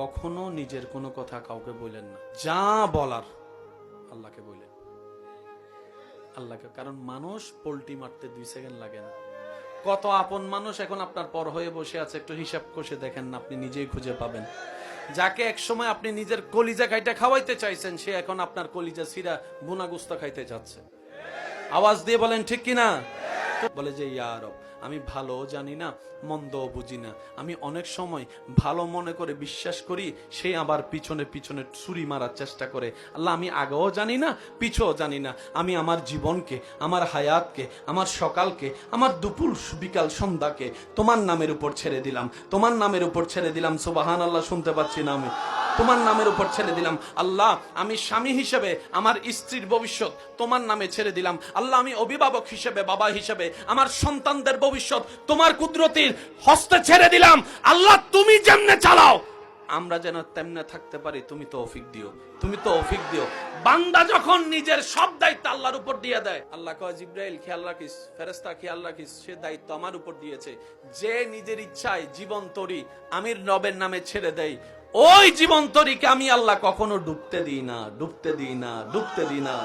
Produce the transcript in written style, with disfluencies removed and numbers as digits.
কখনো নিজের কোনো কথা কাউকে বলেন না, যা বলার আল্লাহকে বলেন, আল্লাহকে। কারণ মানুষ পোল্টি মারতে 2 সেকেন্ড লাগে না। কত আপন মানুষ এখন আপনার পর হয়ে বসে আছে, একটু হিসাব কষে দেখেন না, আপনি নিজেই খুঁজে পাবেন। যাকে এক সময় আপনি নিজের কলিজা খাইটা খাওয়াইতে চাইছেন, সে এখন আপনার কলিজা সিরা বুনা গুস্তা খাইতে যাচ্ছে। আওয়াজ দিয়ে বলেন ঠিক কিনা? বলে যে ইয়া রব, আমি ভালো জানি না, মন্দও বুঝি না, আমি অনেক সময় ভালো মনে করে বিশ্বাস করি, সে আবার পিছনে পিছনে ছুরি মারার চেষ্টা করে। আল্লাহ, আমি আগেও জানি না, পিছও জানি না, আমি আমার জীবনকে, আমার হায়াতকে, আমার সকালকে, আমার দুপুর বিকাল সন্ধ্যাকে তোমার নামের উপর ছেড়ে দিলাম, তোমার নামের উপর ছেড়ে দিলাম। সুবহানাল্লাহ, শুনতে পাচ্ছি না আমি? তোমার নামের উপর ছেড়ে দিলাম। আল্লাহ, আমি স্বামী হিসেবে আমার স্ত্রীর ভবিষ্যৎ তোমার নামে ছেড়ে দিলাম। আল্লাহ, আমি অভিভাবক হিসেবে, বাবা হিসেবে আমার সন্তানদের ভবিষ্যৎ তোমার কুদরতির হস্তে ছেড়ে দিলাম। আল্লাহ, তুমি যেমনে চালাও আমরা যেন তেমনে থাকতে পারি, তুমি তৌফিক দিও, তুমি তৌফিক দিও। বান্দা যখন নিজের সব দায়িত্ব আল্লাহর উপর দিয়ে দেয়, আল্লাহ কয় জিবরাইল খেয়াল রাখিস, ফেরেশতা খেয়াল রাখিস, সে দায়িত্ব আমার উপর দিয়েছে। যে নিজের ইচ্ছায় জীবন তরি আমির রবের নামে ছেড়ে দেয়, ওই জীবন তরিকে আমি আল্লাহ কখনো ডুবতে দিই না, ডুবতে দিই না, ডুবতে দিই না।